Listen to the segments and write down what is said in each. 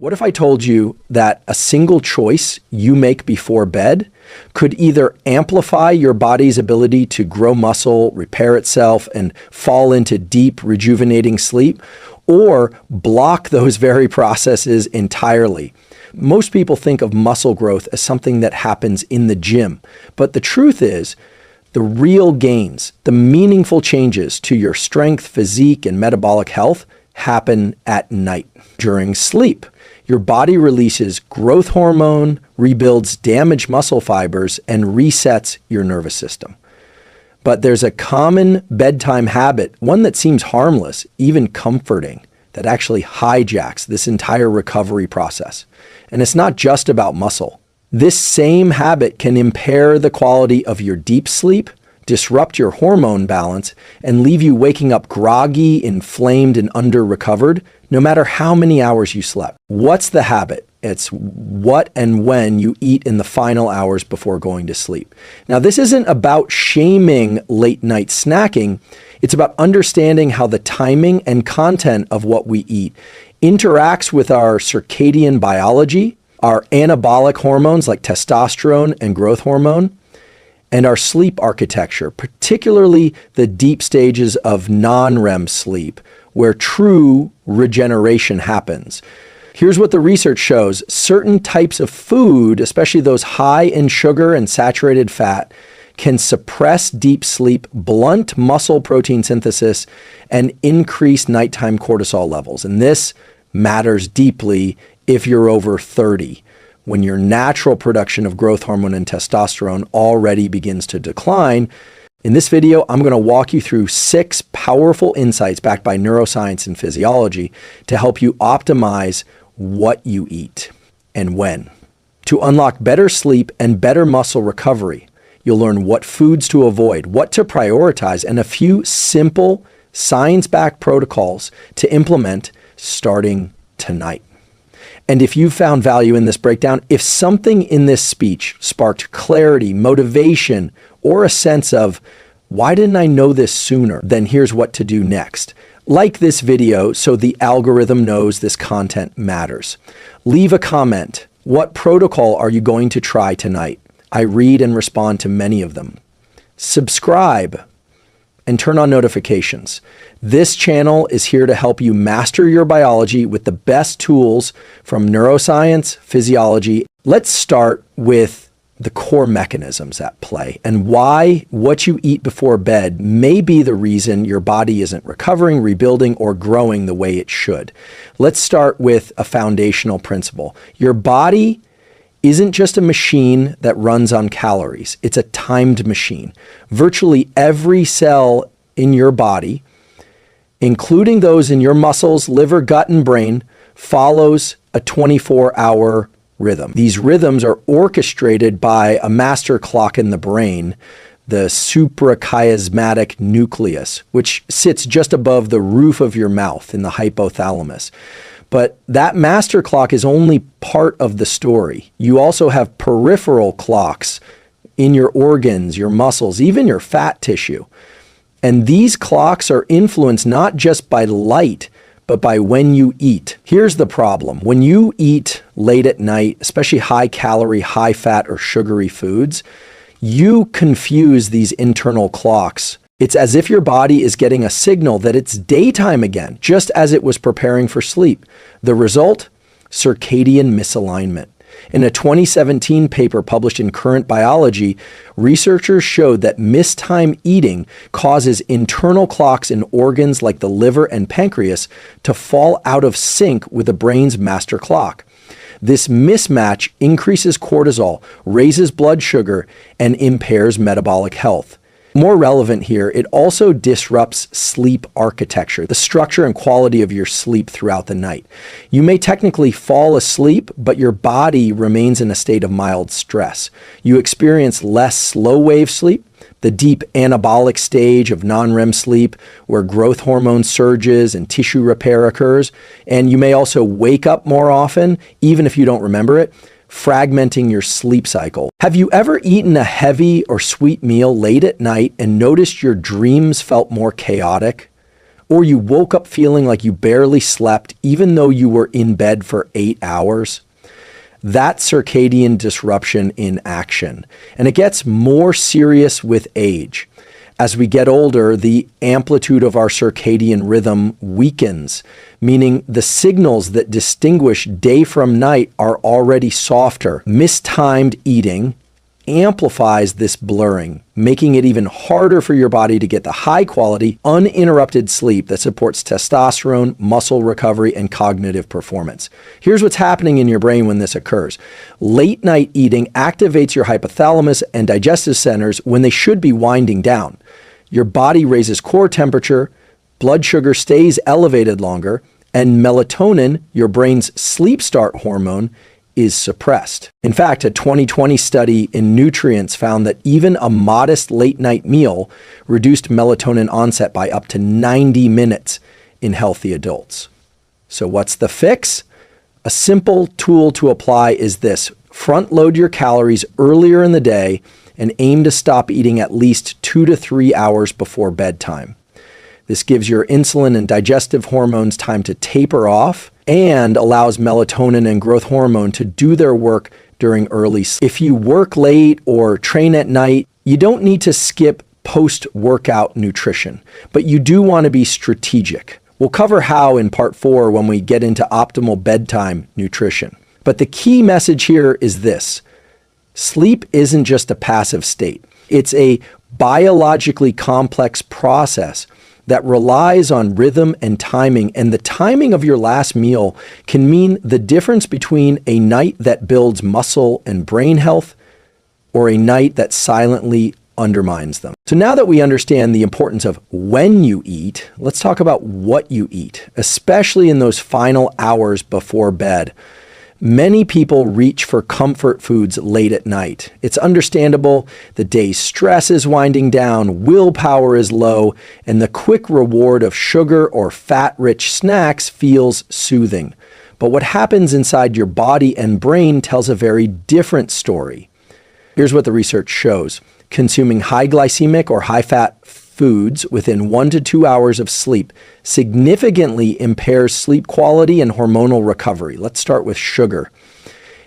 What if I told you that a single choice you make before bed could either amplify your body's ability to grow muscle, repair itself, and fall into deep, rejuvenating sleep, or block those very processes entirely? Most people think of muscle growth as something that happens in the gym, but the truth is, the real gains, the meaningful changes to your strength, physique, and metabolic health happen at night during sleep. Your body releases growth hormone, rebuilds damaged muscle fibers, and resets your nervous system. But there's a common bedtime habit, one that seems harmless, even comforting, that actually hijacks this entire recovery process. And it's not just about muscle. This same habit can impair the quality of your deep sleep, disrupt your hormone balance, and leave you waking up groggy, inflamed, and under-recovered, no matter how many hours you slept. What's the habit? It's what and when you eat in the final hours before going to sleep. Now, this isn't about shaming late-night snacking. It's about understanding how the timing and content of what we eat interacts with our circadian biology, our anabolic hormones like testosterone and growth hormone, and our sleep architecture, particularly the deep stages of non-REM sleep, where true regeneration happens. Here's what the research shows. Certain types of food, especially those high in sugar and saturated fat, can suppress deep sleep, blunt muscle protein synthesis, and increase nighttime cortisol levels. And this matters deeply if you're over 30. When your natural production of growth hormone and testosterone already begins to decline. In this video, I'm going to walk you through 6 powerful insights backed by neuroscience and physiology to help you optimize what you eat and when. To unlock better sleep and better muscle recovery, you'll learn what foods to avoid, what to prioritize, and a few simple science-backed protocols to implement starting tonight. And if you found value in this breakdown, if something in this speech sparked clarity, motivation, or a sense of, why didn't I know this sooner? Then here's what to do next. Like this video so the algorithm knows this content matters. Leave a comment. What protocol are you going to try tonight? I read and respond to many of them. Subscribe and turn on notifications. This channel is here to help you master your biology with the best tools from neuroscience, physiology. Let's start with the core mechanisms at play and why what you eat before bed may be the reason your body isn't recovering, rebuilding, or growing the way it should. Let's start with a foundational principle. Your body isn't just a machine that runs on calories. It's a timed machine. Virtually every cell in your body, including those in your muscles, liver, gut, and brain, follows a 24-hour rhythm. These rhythms are orchestrated by a master clock in the brain, the suprachiasmatic nucleus, which sits just above the roof of your mouth in the hypothalamus. But that master clock is only part of the story. You also have peripheral clocks in your organs, your muscles, even your fat tissue. And these clocks are influenced not just by light, but by when you eat. Here's the problem. When you eat late at night, especially high calorie, high fat, or sugary foods, you confuse these internal clocks. It's as if your body is getting a signal that it's daytime again, just as it was preparing for sleep. The result? Circadian misalignment. In a 2017 paper published in Current Biology, researchers showed that mistime eating causes internal clocks in organs like the liver and pancreas to fall out of sync with the brain's master clock. This mismatch increases cortisol, raises blood sugar, and impairs metabolic health. More relevant here, it also disrupts sleep architecture, the structure and quality of your sleep throughout the night. You may technically fall asleep, but your body remains in a state of mild stress. You experience less slow-wave sleep, the deep anabolic stage of non-REM sleep, where growth hormone surges and tissue repair occurs, and you may also wake up more often, even if you don't remember it, fragmenting your sleep cycle. Have you ever eaten a heavy or sweet meal late at night and noticed your dreams felt more chaotic? or you woke up feeling like you barely slept even though you were in bed for 8 hours. That's circadian disruption in action. And it gets more serious with age. As we get older, the amplitude of our circadian rhythm weakens, meaning the signals that distinguish day from night are already softer. Mistimed eating amplifies this blurring, making it even harder for your body to get the high-quality, uninterrupted sleep that supports testosterone, muscle recovery, and cognitive performance. Here's what's happening in your brain when this occurs. Late-night eating activates your hypothalamus and digestive centers when they should be winding down. Your body raises core temperature, blood sugar stays elevated longer, and melatonin, your brain's sleep start hormone, is suppressed. In fact, a 2020 study in Nutrients found that even a modest late-night meal reduced melatonin onset by up to 90 minutes in healthy adults. So what's the fix? A simple tool to apply is this. Front-load your calories earlier in the day and aim to stop eating at least 2 to 3 hours before bedtime. This gives your insulin and digestive hormones time to taper off and allows melatonin and growth hormone to do their work during early sleep. If you work late or train at night, you don't need to skip post-workout nutrition, but you do want to be strategic. We'll cover how in part 4 when we get into optimal bedtime nutrition. But the key message here is this. Sleep isn't just a passive state. It's a biologically complex process that relies on rhythm and timing, and the timing of your last meal can mean the difference between a night that builds muscle and brain health or a night that silently undermines them. So now that we understand the importance of when you eat, let's talk about what you eat, especially in those final hours before bed. Many people reach for comfort foods late at night. It's understandable. The day's stress is winding down, willpower is low, and the quick reward of sugar or fat-rich snacks feels soothing. But what happens inside your body and brain tells a very different story. Here's what the research shows. Consuming high glycemic or high-fat foods within 1 to 2 hours of sleep significantly impairs sleep quality and hormonal recovery. Let's start with sugar.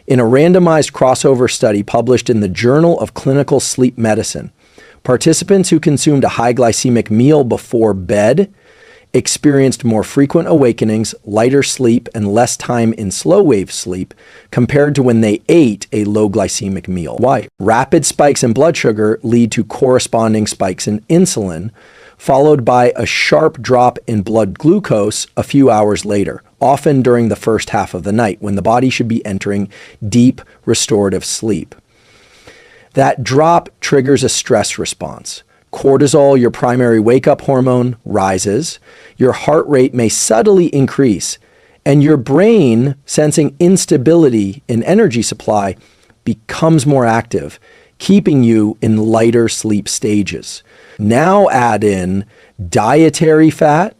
In a randomized crossover study published in the Journal of Clinical Sleep Medicine, participants who consumed a high glycemic meal before bed experienced more frequent awakenings, lighter sleep, and less time in slow-wave sleep compared to when they ate a low glycemic meal. Why? Rapid spikes in blood sugar lead to corresponding spikes in insulin, followed by a sharp drop in blood glucose a few hours later, often during the first half of the night when the body should be entering deep restorative sleep. That drop triggers a stress response. Cortisol, your primary wake-up hormone, rises, your heart rate may subtly increase, and your brain, sensing instability in energy supply, becomes more active, keeping you in lighter sleep stages. Now add in dietary fat,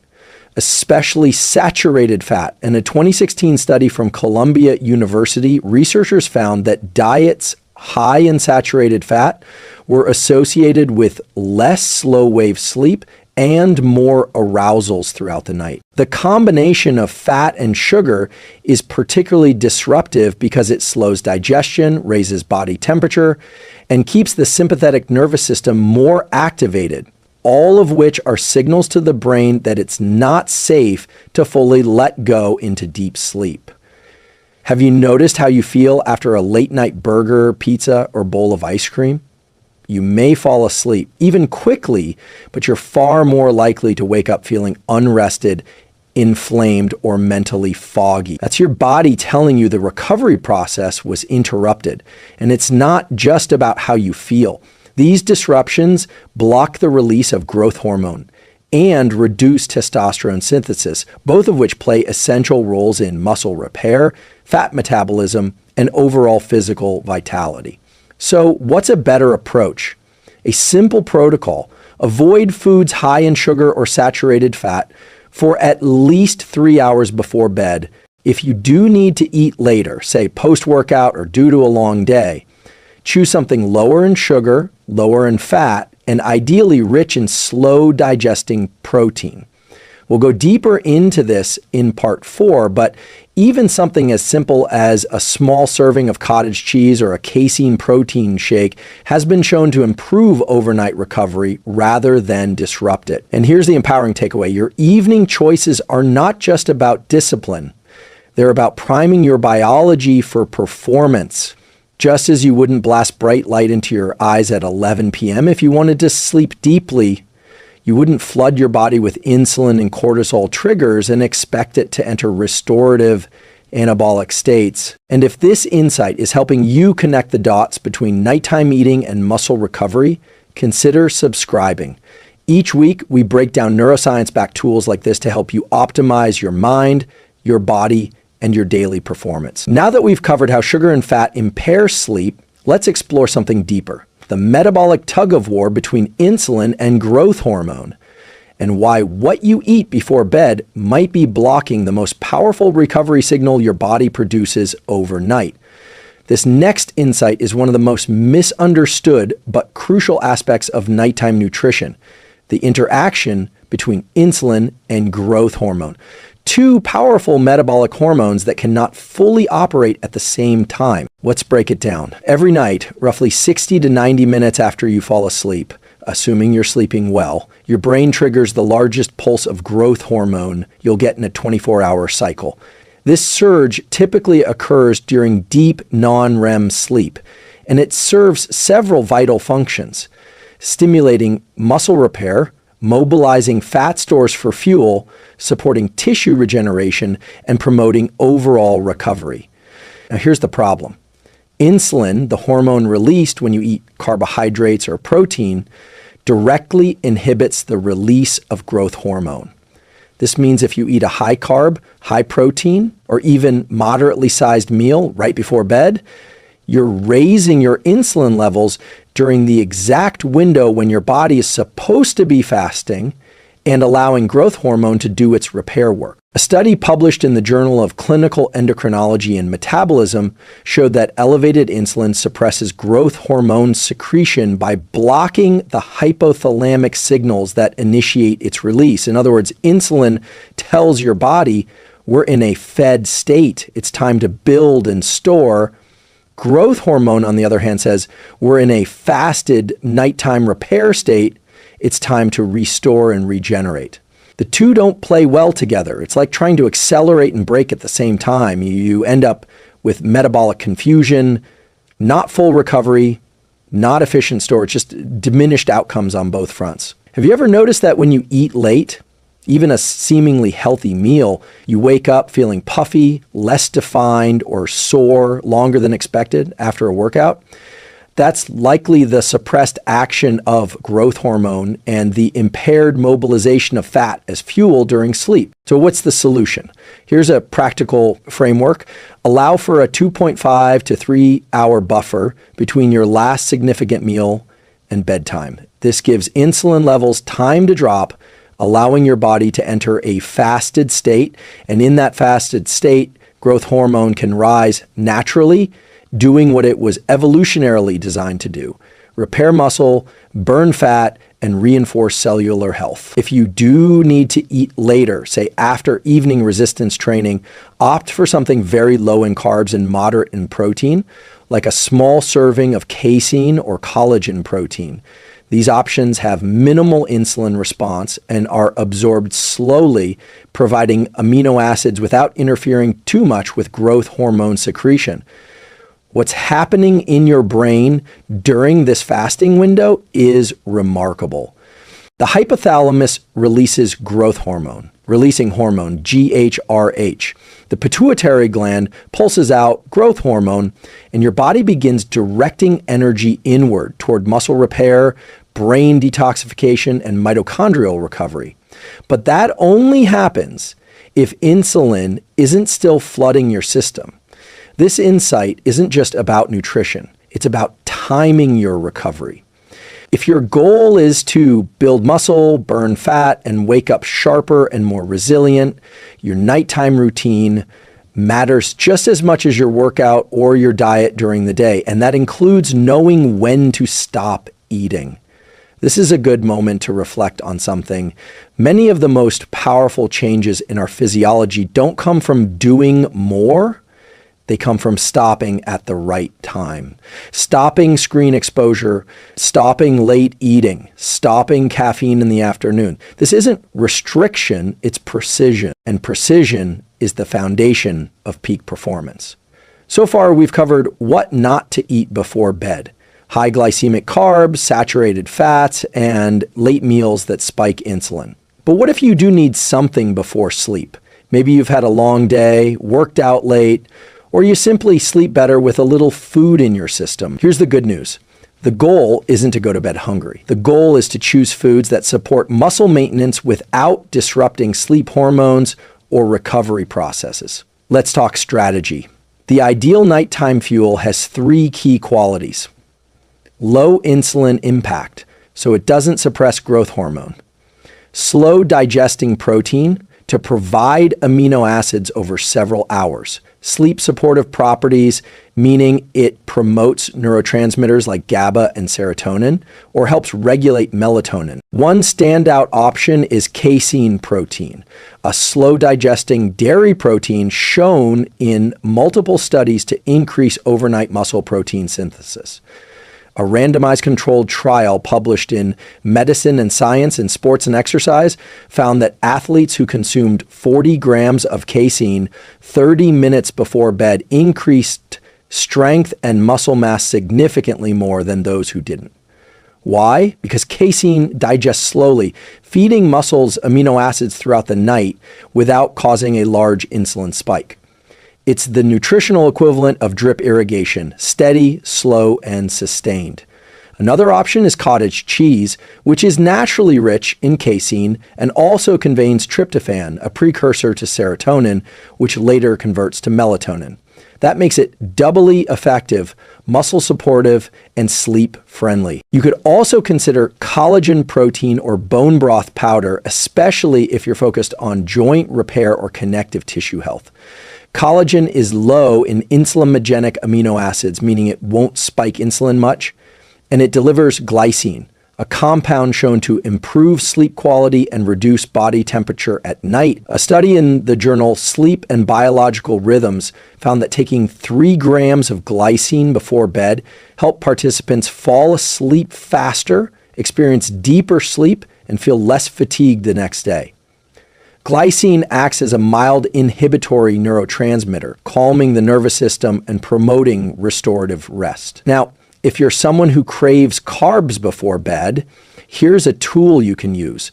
especially saturated fat. In a 2016 study from Columbia University, researchers found that diets high in saturated fat were associated with less slow-wave sleep and more arousals throughout the night. The combination of fat and sugar is particularly disruptive because it slows digestion, raises body temperature, and keeps the sympathetic nervous system more activated, all of which are signals to the brain that it's not safe to fully let go into deep sleep. Have you noticed how you feel after a late-night burger, pizza, or bowl of ice cream? You may fall asleep, even quickly, but you're far more likely to wake up feeling unrested, inflamed, or mentally foggy. That's your body telling you the recovery process was interrupted. And it's not just about how you feel. These disruptions block the release of growth hormone and reduce testosterone synthesis, both of which play essential roles in muscle repair, fat metabolism, and overall physical vitality. So what's a better approach? A simple protocol. Avoid foods high in sugar or saturated fat for at least 3 hours before bed. If you do need to eat later, say post-workout or due to a long day, choose something lower in sugar, lower in fat, and ideally rich in slow digesting protein. We'll go deeper into this in part 4, but even something as simple as a small serving of cottage cheese or a casein protein shake has been shown to improve overnight recovery rather than disrupt it. And here's the empowering takeaway. Your evening choices are not just about discipline. They're about priming your biology for performance. Just as you wouldn't blast bright light into your eyes at 11 p.m. if you wanted to sleep deeply, you wouldn't flood your body with insulin and cortisol triggers and expect it to enter restorative anabolic states. And if this insight is helping you connect the dots between nighttime eating and muscle recovery, consider subscribing. Each week, we break down neuroscience-backed tools like this to help you optimize your mind, your body, and your daily performance. Now that we've covered how sugar and fat impair sleep, let's explore something deeper. The metabolic tug-of-war between insulin and growth hormone, and why what you eat before bed might be blocking the most powerful recovery signal your body produces overnight. This next insight is one of the most misunderstood but crucial aspects of nighttime nutrition, the interaction between insulin and growth hormone. Two powerful metabolic hormones that cannot fully operate at the same time. Let's break it down. Every night, roughly 60 to 90 minutes after you fall asleep, assuming you're sleeping well, your brain triggers the largest pulse of growth hormone you'll get in a 24-hour cycle. This surge typically occurs during deep non-REM sleep, and it serves several vital functions: stimulating muscle repair, mobilizing fat stores for fuel, supporting tissue regeneration, and promoting overall recovery. Now here's the problem. Insulin, the hormone released when you eat carbohydrates or protein, directly inhibits the release of growth hormone. This means if you eat a high carb, high protein, or even moderately sized meal right before bed, you're raising your insulin levels during the exact window when your body is supposed to be fasting and allowing growth hormone to do its repair work. A study published in the Journal of Clinical Endocrinology and Metabolism showed that elevated insulin suppresses growth hormone secretion by blocking the hypothalamic signals that initiate its release. In other words, insulin tells your body we're in a fed state. It's time to build and store. Growth hormone, on the other hand, says we're in a fasted nighttime repair state. It's time to restore and regenerate. The two don't play well together. It's like trying to accelerate and brake at the same time. You end up with metabolic confusion, not full recovery, not efficient storage, just diminished outcomes on both fronts. Have you ever noticed that when you eat late, even a seemingly healthy meal, you wake up feeling puffy, less defined, or sore longer than expected after a workout? That's likely the suppressed action of growth hormone and the impaired mobilization of fat as fuel during sleep. So what's the solution? Here's a practical framework. Allow for a 2.5 to 3 hour buffer between your last significant meal and bedtime. This gives insulin levels time to drop, allowing your body to enter a fasted state. And in that fasted state, growth hormone can rise naturally, doing what it was evolutionarily designed to do: repair muscle, burn fat, and reinforce cellular health. If you do need to eat later, say after evening resistance training, opt for something very low in carbs and moderate in protein, like a small serving of casein or collagen protein. These options have minimal insulin response and are absorbed slowly, providing amino acids without interfering too much with growth hormone secretion. What's happening in your brain during this fasting window is remarkable. The hypothalamus releases growth hormone, releasing hormone, GHRH. The pituitary gland pulses out growth hormone, and your body begins directing energy inward toward muscle repair, brain detoxification, and mitochondrial recovery. But that only happens if insulin isn't still flooding your system. This insight isn't just about nutrition. It's about timing your recovery. If your goal is to build muscle, burn fat, and wake up sharper and more resilient, your nighttime routine matters just as much as your workout or your diet during the day. And that includes knowing when to stop eating. This is a good moment to reflect on something. Many of the most powerful changes in our physiology don't come from doing more. They come from stopping at the right time. Stopping screen exposure, stopping late eating, stopping caffeine in the afternoon. This isn't restriction, it's precision. And precision is the foundation of peak performance. So far, we've covered what not to eat before bed. High glycemic carbs, saturated fats, and late meals that spike insulin. But what if you do need something before sleep? Maybe you've had a long day, worked out late, or you simply sleep better with a little food in your system. Here's the good news. The goal isn't to go to bed hungry. The goal is to choose foods that support muscle maintenance without disrupting sleep hormones or recovery processes. Let's talk strategy. The ideal nighttime fuel has 3 key qualities. Low insulin impact, so it doesn't suppress growth hormone. Slow digesting protein to provide amino acids over several hours. Sleep supportive properties, meaning it promotes neurotransmitters like GABA and serotonin, or helps regulate melatonin. One standout option is casein protein, a slow digesting dairy protein shown in multiple studies to increase overnight muscle protein synthesis. A randomized controlled trial published in Medicine and Science in Sports and Exercise found that athletes who consumed 40 grams of casein 30 minutes before bed increased strength and muscle mass significantly more than those who didn't. Why? Because casein digests slowly, feeding muscles amino acids throughout the night without causing a large insulin spike. It's the nutritional equivalent of drip irrigation, steady, slow, and sustained. Another option is cottage cheese, which is naturally rich in casein and also contains tryptophan, a precursor to serotonin, which later converts to melatonin. That makes it doubly effective, muscle supportive, and sleep friendly. You could also consider collagen protein or bone broth powder, especially if you're focused on joint repair or connective tissue health. Collagen is low in insulinogenic amino acids, meaning it won't spike insulin much, and it delivers glycine, a compound shown to improve sleep quality and reduce body temperature at night. A study in the journal Sleep and Biological Rhythms found that taking 3 grams of glycine before bed helped participants fall asleep faster, experience deeper sleep, and feel less fatigued the next day. Glycine acts as a mild inhibitory neurotransmitter, calming the nervous system and promoting restorative rest. Now, if you're someone who craves carbs before bed, here's a tool you can use.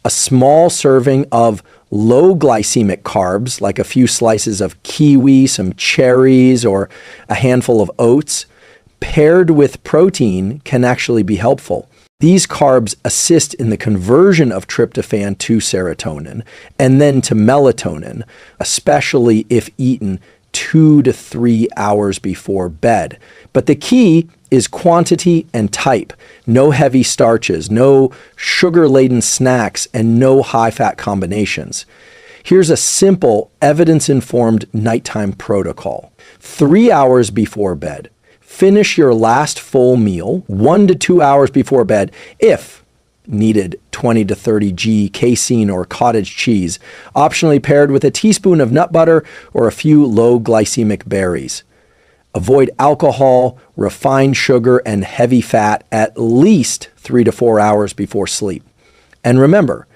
A small serving of low glycemic carbs, like a few slices of kiwi, some cherries, or a handful of oats, paired with protein can actually be helpful. These carbs assist in the conversion of tryptophan to serotonin and then to melatonin, especially if eaten 2 to 3 hours before bed. But the key is quantity and type. No heavy starches, no sugar-laden snacks, and no high-fat combinations. Here's a simple, evidence-informed nighttime protocol. 3 hours before bed, finish your last full meal 1 to 2 hours before bed if needed 20 to 30 g casein or cottage cheese, optionally paired with a teaspoon of nut butter or a few low glycemic berries. Avoid alcohol, refined sugar, and heavy fat at least 3 to 4 hours before sleep. And remember,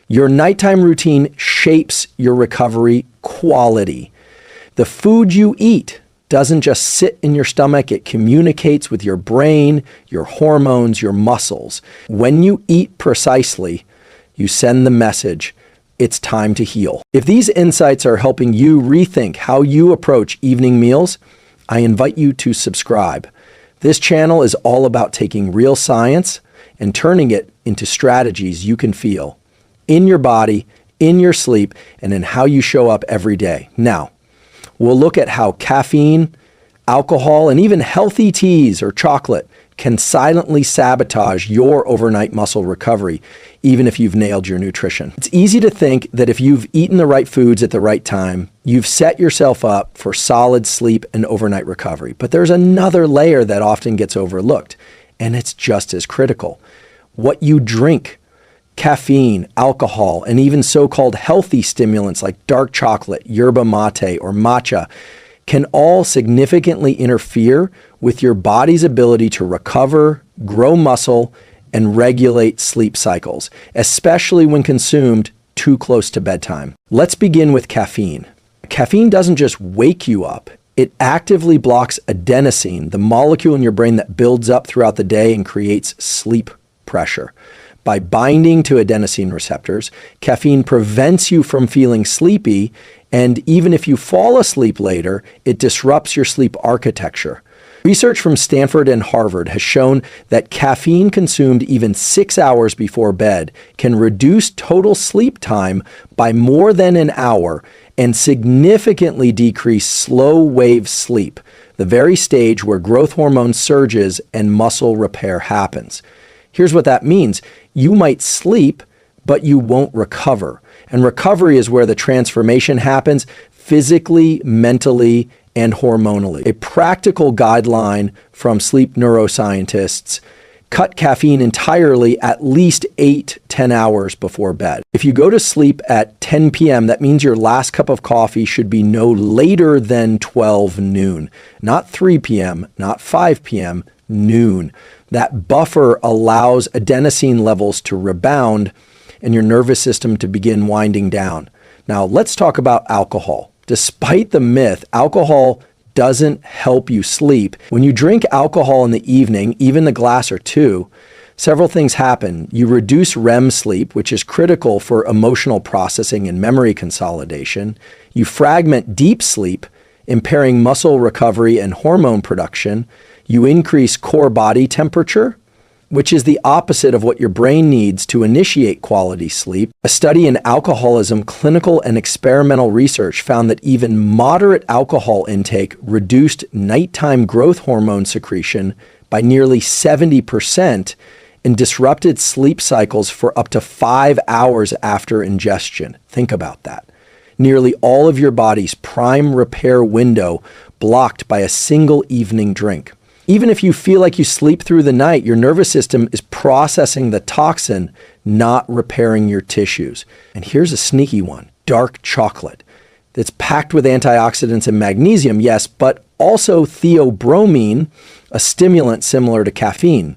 your nighttime routine shapes your recovery quality. The food you eat doesn't just sit in your stomach, it communicates with your brain, your hormones, your muscles. When you eat precisely, you send the message, it's time to heal. If these insights are helping you rethink how you approach evening meals, I invite you to subscribe. This channel is all about taking real science and turning it into strategies you can feel in your body, in your sleep, and in how you show up every day. Now, we'll look at how caffeine, alcohol, and even healthy teas or chocolate can silently sabotage your overnight muscle recovery, even if you've nailed your nutrition. It's easy to think that if you've eaten the right foods at the right time, you've set yourself up for solid sleep and overnight recovery. But there's another layer that often gets overlooked, and it's just as critical. what you drink. Caffeine, alcohol, and even so-called healthy stimulants like dark chocolate, yerba mate, or matcha can all significantly interfere with your body's ability to recover, grow muscle, and regulate sleep cycles, especially when consumed too close to bedtime. Let's begin with caffeine. Caffeine doesn't just wake you up, it actively blocks adenosine, the molecule in your brain that builds up throughout the day and creates sleep pressure. By binding to adenosine receptors, caffeine prevents you from feeling sleepy, and even if you fall asleep later, it disrupts your sleep architecture. Research from Stanford and Harvard has shown that caffeine consumed even 6 hours before bed can reduce total sleep time by more than an hour and significantly decrease slow wave sleep, the very stage where growth hormone surges and muscle repair happens. Here's what that means. You might sleep, but you won't recover. And recovery is where the transformation happens physically, mentally, and hormonally. A practical guideline from sleep neuroscientists: cut caffeine entirely at least 8-10 hours before bed. If you go to sleep at 10 p.m., that means your last cup of coffee should be no later than 12 noon. Not 3 p.m., not 5 p.m., noon. That buffer allows adenosine levels to rebound and your nervous system to begin winding down. Now, let's talk about alcohol. Despite the myth, alcohol doesn't help you sleep. When you drink alcohol in the evening, even a glass or two, several things happen. You reduce REM sleep, which is critical for emotional processing and memory consolidation. You fragment deep sleep, impairing muscle recovery and hormone production. You increase core body temperature, which is the opposite of what your brain needs to initiate quality sleep. A study in alcoholism clinical and experimental research found that even moderate alcohol intake reduced nighttime growth hormone secretion by nearly 70% and disrupted sleep cycles for up to 5 hours after ingestion. Think about that. Nearly all of your body's prime repair window blocked by a single evening drink. Even if you feel like you sleep through the night, your nervous system is processing the toxin, not repairing your tissues. And here's a sneaky one: dark chocolate. That's packed with antioxidants and magnesium, yes, but also theobromine, a stimulant similar to caffeine.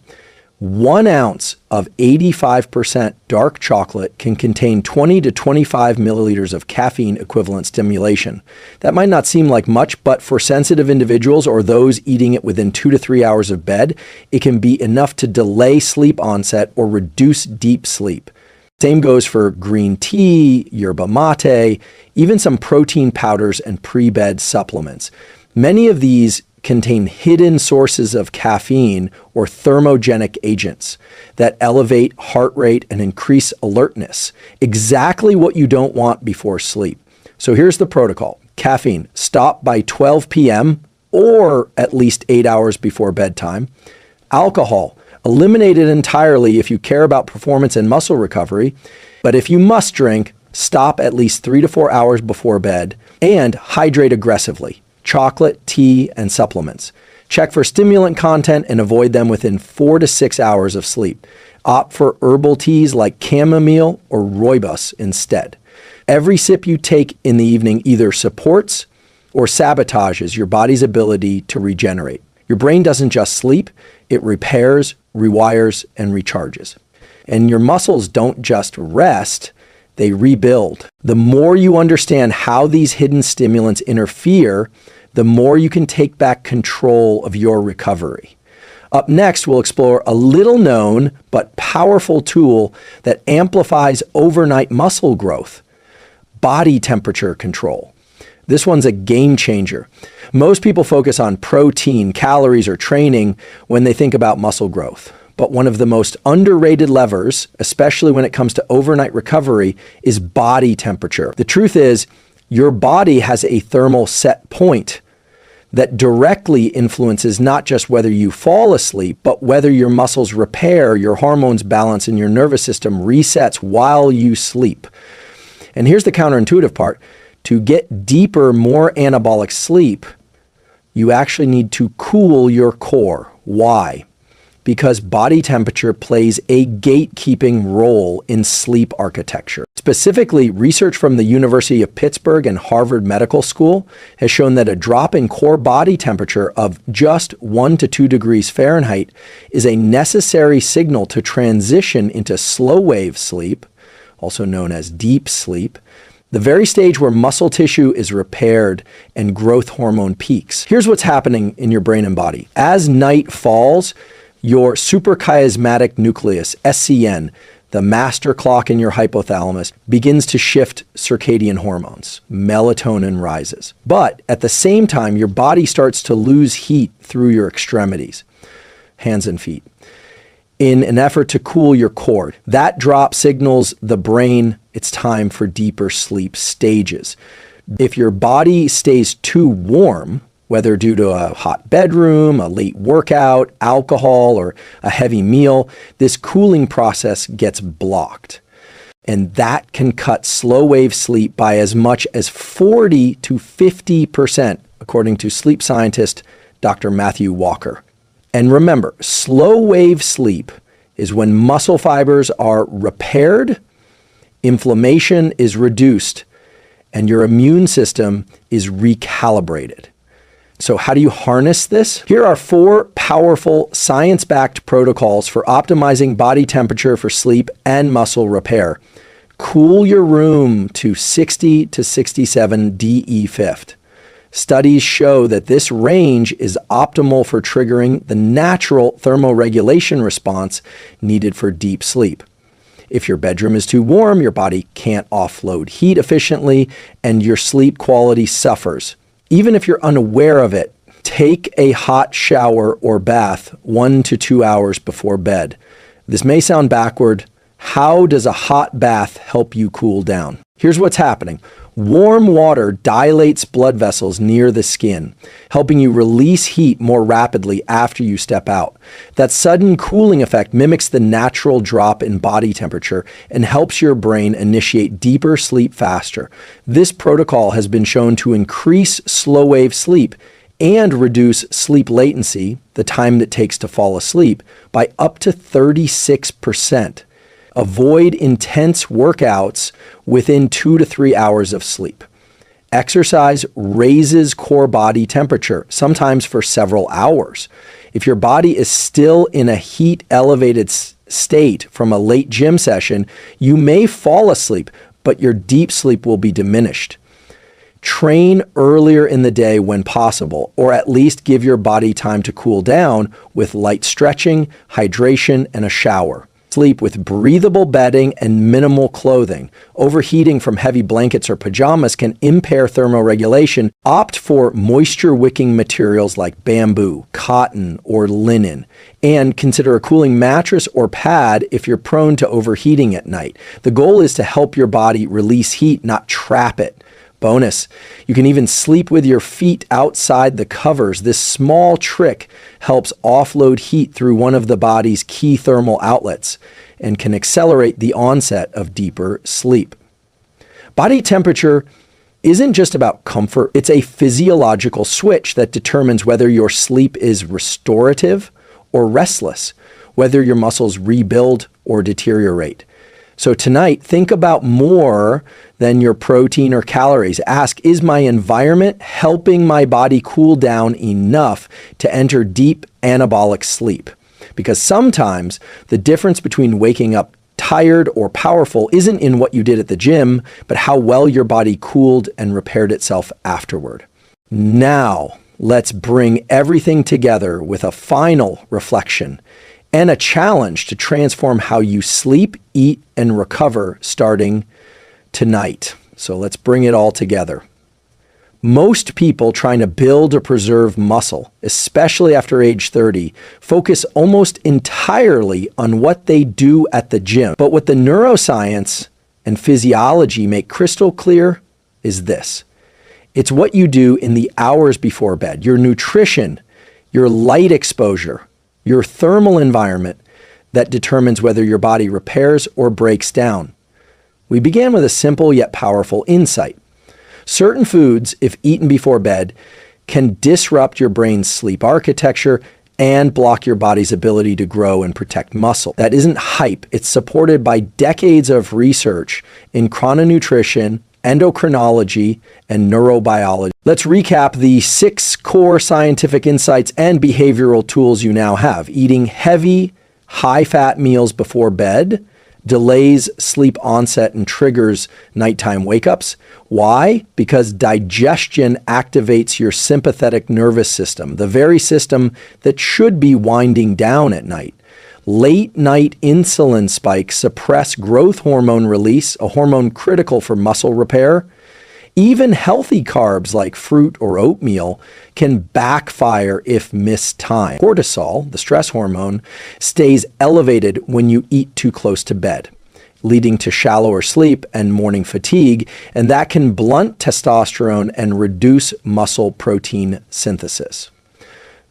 1 ounce of 85% dark chocolate can contain 20 to 25 milliliters of caffeine equivalent stimulation. That might not seem like much, but for sensitive individuals or those eating it within 2 to 3 hours of bed, it can be enough to delay sleep onset or reduce deep sleep. Same goes for green tea, yerba mate, even some protein powders and pre-bed supplements. Many of these contain hidden sources of caffeine or thermogenic agents that elevate heart rate and increase alertness, exactly what you don't want before sleep. So here's the protocol. Caffeine, stop by 12 p.m. or at least 8 hours before bedtime. Alcohol, eliminate it entirely if you care about performance and muscle recovery. But if you must drink, stop at least 3 to 4 hours before bed, and hydrate aggressively. Chocolate, tea, and supplements. Check for stimulant content and avoid them within 4 to 6 hours of sleep. Opt for herbal teas like chamomile or rooibos instead. Every sip you take in the evening either supports or sabotages your body's ability to regenerate. Your brain doesn't just sleep, it repairs, rewires, and recharges. And your muscles don't just rest, they rebuild. The more you understand how these hidden stimulants interfere, the more you can take back control of your recovery. Up next, we'll explore a little known but powerful tool that amplifies overnight muscle growth: body temperature control. This one's a game changer. Most people focus on protein, calories, or training when they think about muscle growth. But one of the most underrated levers, especially when it comes to overnight recovery, is body temperature. The truth is, your body has a thermal set point that directly influences not just whether you fall asleep, but whether your muscles repair, your hormones balance, and your nervous system resets while you sleep. And here's the counterintuitive part. To get deeper, more anabolic sleep, you actually need to cool your core. Why? because body temperature plays a gatekeeping role in sleep architecture. Specifically, research from the University of Pittsburgh and Harvard Medical School has shown that a drop in core body temperature of just 1 to 2 degrees Fahrenheit is a necessary signal to transition into slow-wave sleep, also known as deep sleep, the very stage where muscle tissue is repaired and growth hormone peaks. Here's what's happening in your brain and body. As night falls, your suprachiasmatic nucleus, SCN, the master clock in your hypothalamus, begins to shift circadian hormones. Melatonin rises. But at the same time, your body starts to lose heat through your extremities, hands and feet, in an effort to cool your core. That drop signals the brain it's time for deeper sleep stages. If your body stays too warm, whether due to a hot bedroom, a late workout, alcohol, or a heavy meal, this cooling process gets blocked. And that can cut slow-wave sleep by as much as 40 to 50%, according to sleep scientist Dr. Matthew Walker. And remember, slow-wave sleep is when muscle fibers are repaired, inflammation is reduced, and your immune system is recalibrated. So how do you harness this? Here are 4 powerful science-backed protocols for optimizing body temperature for sleep and muscle repair. Cool your room to 60 to 67 dE-5. Studies show that this range is optimal for triggering the natural thermoregulation response needed for deep sleep. If your bedroom is too warm, your body can't offload heat efficiently, and your sleep quality suffers. Even if you're unaware of it, take a hot shower or bath 1 to 2 hours before bed. This may sound backward. How does a hot bath help you cool down? Here's what's happening. Warm water dilates blood vessels near the skin, helping you release heat more rapidly after you step out. That sudden cooling effect mimics the natural drop in body temperature and helps your brain initiate deeper sleep faster. This protocol has been shown to increase slow-wave sleep and reduce sleep latency, the time that takes to fall asleep, by up to 36%. Avoid intense workouts within 2 to 3 hours of sleep. Exercise raises core body temperature, sometimes for several hours. If your body is still in a heat-elevated state from a late gym session, you may fall asleep, but your deep sleep will be diminished. Train earlier in the day when possible, or at least give your body time to cool down with light stretching, hydration, and a shower. Sleep with breathable bedding and minimal clothing. Overheating from heavy blankets or pajamas can impair thermoregulation. Opt for moisture-wicking materials like bamboo, cotton, or linen. And consider a cooling mattress or pad if you're prone to overheating at night. The goal is to help your body release heat, not trap it. Bonus, you can even sleep with your feet outside the covers. This small trick helps offload heat through one of the body's key thermal outlets and can accelerate the onset of deeper sleep. Body temperature isn't just about comfort. It's a physiological switch that determines whether your sleep is restorative or restless, whether your muscles rebuild or deteriorate. So tonight, think about more than your protein or calories. Ask, is my environment helping my body cool down enough to enter deep anabolic sleep? Because sometimes the difference between waking up tired or powerful isn't in what you did at the gym, but how well your body cooled and repaired itself afterward. Now, let's bring everything together with a final reflection and a challenge to transform how you sleep, eat, and recover starting tonight. So let's bring it all together. Most people trying to build or preserve muscle, especially after age 30, focus almost entirely on what they do at the gym. But what the neuroscience and physiology make crystal clear is this. It's what you do in the hours before bed, your nutrition, your light exposure, your thermal environment that determines whether your body repairs or breaks down. We began with a simple yet powerful insight. Certain foods, if eaten before bed, can disrupt your brain's sleep architecture and block your body's ability to grow and protect muscle. That isn't hype. It's supported by decades of research in chrononutrition, endocrinology, and neurobiology. Let's recap the 6 core scientific insights and behavioral tools you now have. Eating heavy, high-fat meals before bed delays sleep onset and triggers nighttime wake-ups. Why? Because digestion activates your sympathetic nervous system, the very system that should be winding down at night. Late-night insulin spikes suppress growth hormone release, a hormone critical for muscle repair. Even healthy carbs like fruit or oatmeal can backfire if mistimed. Cortisol, the stress hormone, stays elevated when you eat too close to bed, leading to shallower sleep and morning fatigue, and that can blunt testosterone and reduce muscle protein synthesis.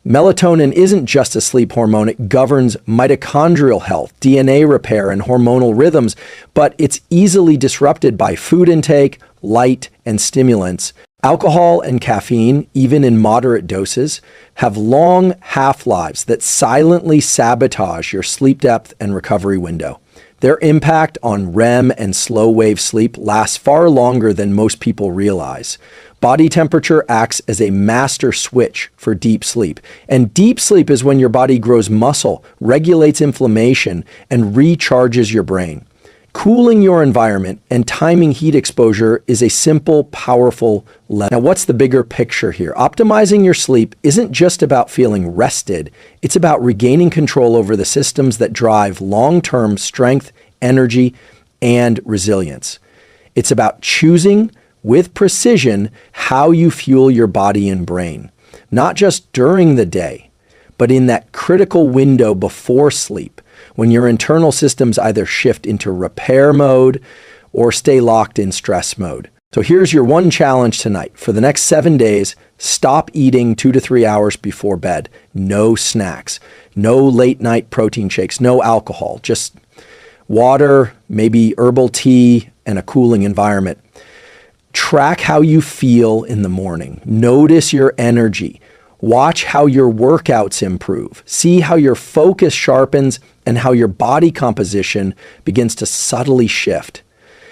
Melatonin isn't just a sleep hormone. It governs mitochondrial health, DNA repair, and hormonal rhythms, but it's easily disrupted by food intake, light, and stimulants. Alcohol and caffeine, even in moderate doses, have long half-lives that silently sabotage your sleep depth and recovery window. Their impact on REM and slow-wave sleep lasts far longer than most people realize. Body temperature acts as a master switch for deep sleep. And deep sleep is when your body grows muscle, regulates inflammation, and recharges your brain. Cooling your environment and timing heat exposure is a simple, powerful lesson. Now, what's the bigger picture here? Optimizing your sleep isn't just about feeling rested. It's about regaining control over the systems that drive long-term strength, energy, and resilience. It's about choosing with precision how you fuel your body and brain, not just during the day, but in that critical window before sleep, when your internal systems either shift into repair mode or stay locked in stress mode. So here's your one challenge tonight. For the next 7 days, stop eating 2 to 3 hours before bed. No snacks, no late night protein shakes, no alcohol, just water, maybe herbal tea, and a cooling environment. Track how you feel in the morning. Notice your energy. Watch how your workouts improve. See how your focus sharpens and how your body composition begins to subtly shift.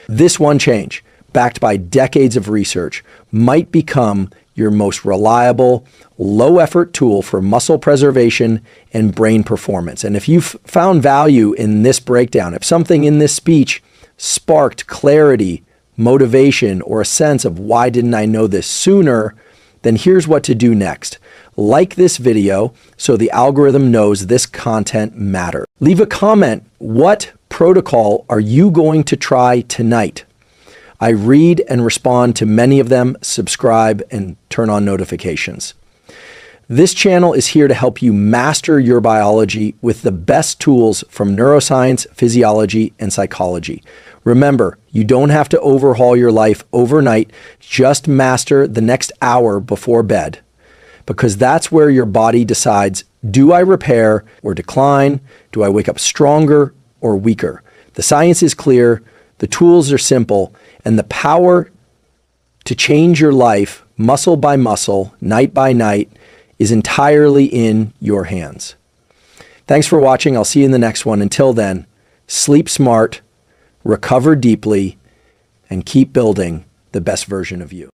This one change, backed by decades of research, might become your most reliable, low-effort tool for muscle preservation and brain performance. And if you've found value in this breakdown, if something in this speech sparked clarity, motivation, or a sense of why didn't I know this sooner, then here's what to do next. Like this video so the algorithm knows this content matters. Leave a comment. What protocol are you going to try tonight? I read and respond to many of them. Subscribe and turn on notifications. This channel is here to help you master your biology with the best tools from neuroscience, physiology, and psychology. Remember, you don't have to overhaul your life overnight. Just master the next hour before bed, because that's where your body decides, do I repair or decline? Do I wake up stronger or weaker? The science is clear, the tools are simple, and the power to change your life muscle by muscle, night by night, is entirely in your hands. Thanks for watching. I'll see you in the next one. Until then, sleep smart, recover deeply, and keep building the best version of you.